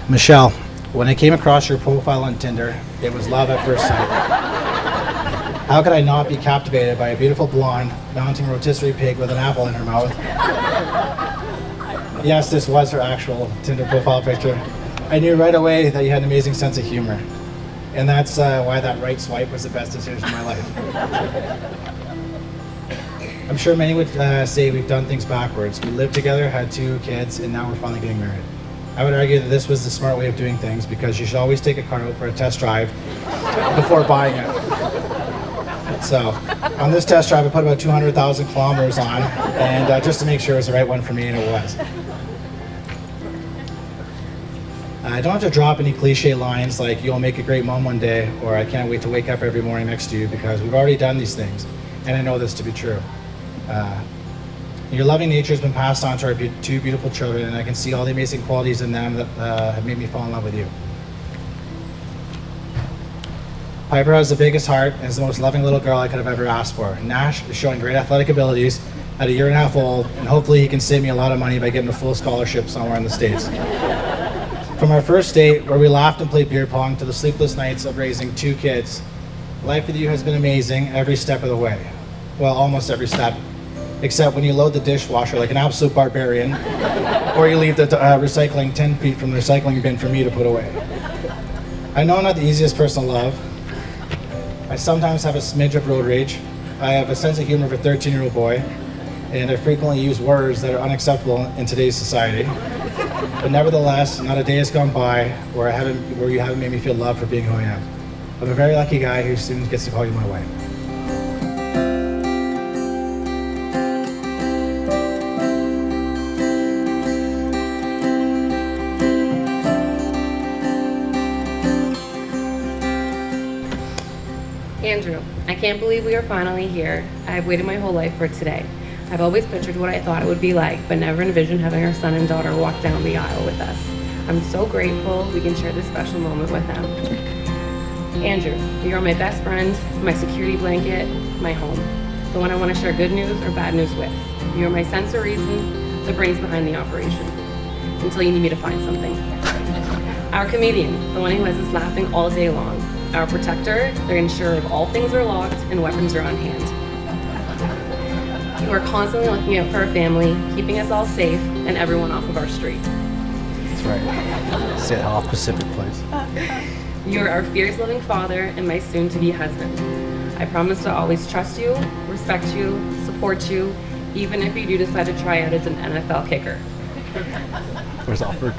Michelle, when I came across your profile on Tinder, it was love at first sight. How could I not be captivated by a beautiful blonde mounting rotisserie pig with an apple in her mouth? Yes, this was her actual Tinder profile picture. I knew right away that you had an amazing sense of humor. And that's why that right swipe was the best decision of my life. I'm sure many would say we've done things backwards. We lived together, had 2 kids, and now we're finally getting married. I would argue that this was the smart way of doing things because you should always take a car out for a test drive before buying it. So, on this test drive, I put about 200,000 kilometers on, and just to make sure it was the right one for me, and it was. I don't have to drop any cliche lines like, you'll make a great mom one day, or I can't wait to wake up every morning next to you, because we've already done these things, and I know this to be true. Your loving nature has been passed on to our 2 beautiful children, and I can see all the amazing qualities in them that have made me fall in love with you. Piper has the biggest heart and is the most loving little girl I could have ever asked for. Nash is showing great athletic abilities at a 1.5 years old, and hopefully he can save me a lot of money by getting a full scholarship somewhere in the States. From our first date, where we laughed and played beer pong, to the sleepless nights of raising 2 kids, life with you has been amazing every step of the way. Well, almost every step, except when you load the dishwasher like an absolute barbarian, or you leave the recycling 10 feet from the recycling bin for me to put away. I know I'm not the easiest person to love. I sometimes have a smidge of road rage. I have a sense of humor of a 13-year-old boy, and I frequently use words that are unacceptable in today's society. But nevertheless, not a day has gone by where you haven't made me feel loved for being who I am. I'm a very lucky guy who soon gets to call you my wife. Andrew, I can't believe we are finally here. I've waited my whole life for today. I've always pictured what I thought it would be like, but never envisioned having our son and daughter walk down the aisle with us. I'm so grateful we can share this special moment with them. Andrew, you are my best friend, my security blanket, my home, the one I want to share good news or bad news with. You are my sense of reason, the brains behind the operation, until you need me to find something. Our comedian, the one who has us laughing all day long. Our protector, the ensurer of all things are locked and weapons are on hand. You are constantly looking out for our family, keeping us all safe and everyone off of our street. That's right. Sit off Pacific Place. You are our fierce loving father and my soon-to-be husband. I promise to always trust you, respect you, support you, even if you do decide to try out as an NFL kicker. Where's Alfred?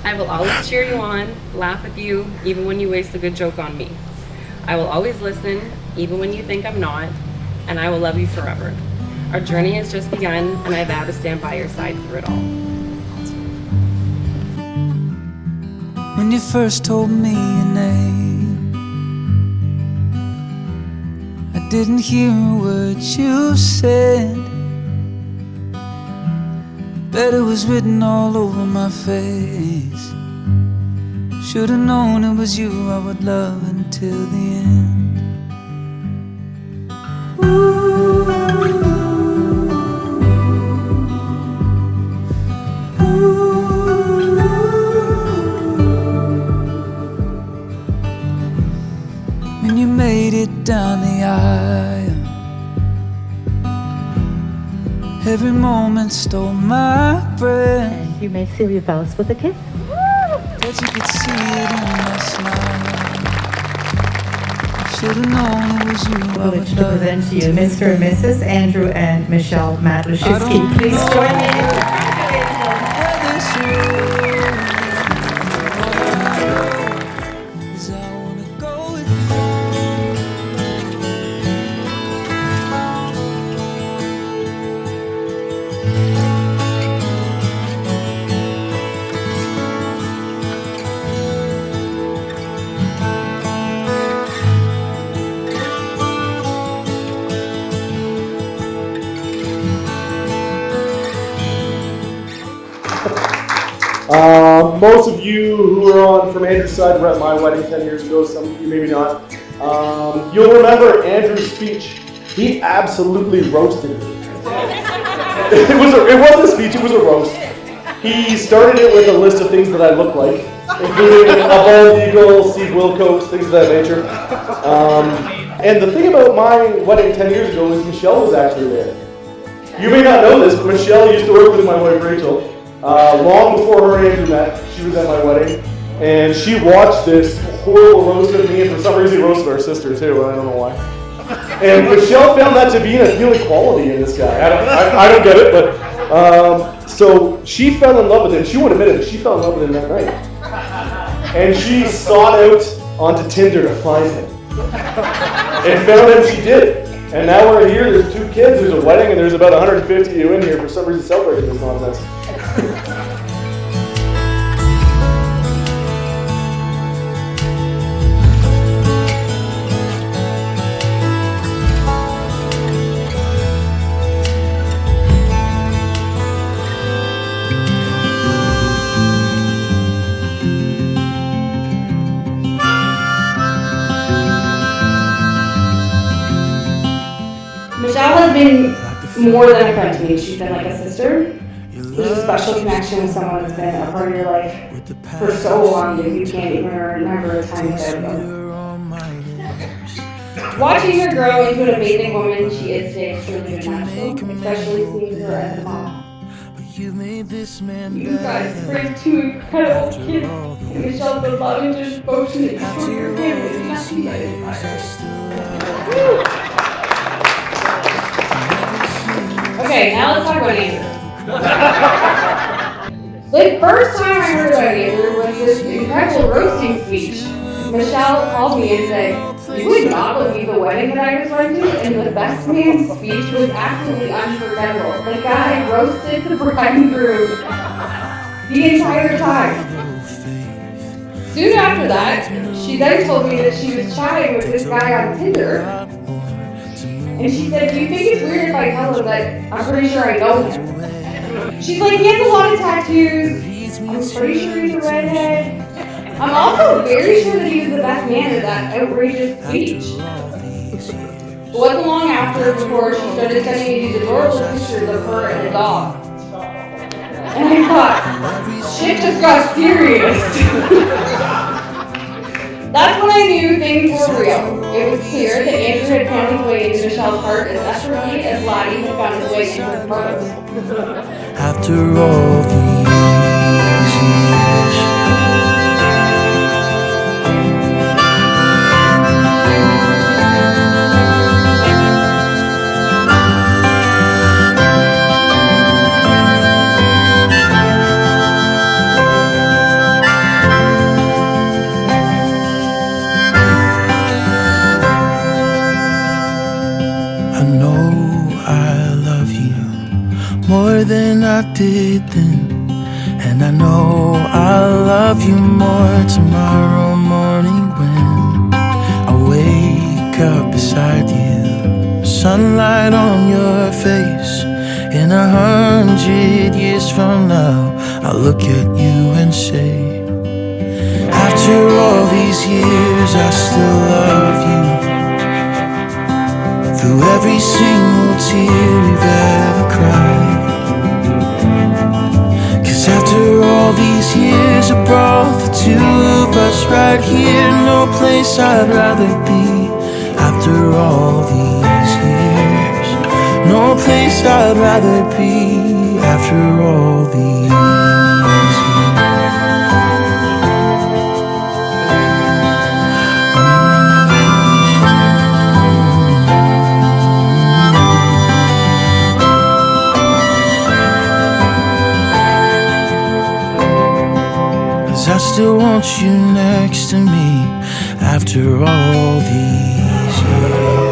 I will always cheer you on, laugh with you, even when you waste a good joke on me. I will always listen, even when you think I'm not, and I will love you forever. Our journey has just begun, and I vow to stand by your side through it all. When you first told me your name, I didn't hear a word you said, but it was written all over my face. Should've known it was you I would love until the end. Ooh, ooh. When you made it down the aisle, every moment stole my breath. You may seal your vows with a kiss. But you could see it in my smile. Should've known it was you I Privilege would to love. present to you Mr. and Mrs. Andrew and Michelle Matluszewski. Please join me. Most of you who were on from Andrew's side were at my wedding 10 years ago, some of you maybe not. You'll remember Andrew's speech. He absolutely roasted me. It wasn't a speech, it was a roast. He started it with a list of things that I look like, including a bald eagle, Steve Wilkos, things of that nature. And the thing about my wedding 10 years ago is Michelle was actually there. You may not know this, but Michelle used to work with my wife Rachel. Long before her and Andrew met, she was at my wedding. And she watched this horrible roast of me, and for some reason roasted our sister too, I don't know why. And Michelle found that to be an appealing quality in this guy. I don't get it, but so she fell in love with him. She won't admit it, she fell in love with him that night. And she sought out onto Tinder to find him. And found him, she did. And now we're here, there's 2 kids, there's a wedding, and there's about 150 of you in here for some reason celebrating this nonsense. Michelle has been more than a friend to me. She's been like a sister. There's a special connection with someone that's been a part of your life for so long that you can't even remember a time without them. Watching her grow into an amazing woman she is today is truly magical, especially seeing her as a mom. You guys bring 2 incredible kids, and Michelle's the love and devotion that you show your family is nothing but inspiring. Okay, now let's talk about Andrew. The first time I heard about Andrew was this incredible roasting speech. Michelle called me and said, "You would not believe the wedding that I was going to," and the best man's speech was absolutely unforgettable. The guy roasted the bride and groom the entire time. Soon after that, she then told me that she was chatting with this guy on Tinder. And she said, "Do you think it's weird if I tell him that I'm pretty sure I know him?" She's like, "He has a lot of tattoos. I'm pretty sure he's a redhead. I'm also very sure that he was the best man at that outrageous speech." It wasn't long after before she started sending me these adorable pictures of her and the dog. And I thought, shit just got serious. That's when I knew things were real. It was clear that Andrew had found his way into Michelle's heart as desperately as Lottie had found his way into her heart. After all these years, more than I did then, and I know I'll love you more tomorrow morning when I wake up beside you, sunlight on your face. In 100 years from now, I'll look at you and say, after all these years I still love you, through every single tear we've ever cried. After all these years, I brought the 2 of us right here. No place I'd rather be. After all these years, no place I'd rather be. After all these I still want you next to me after all these years.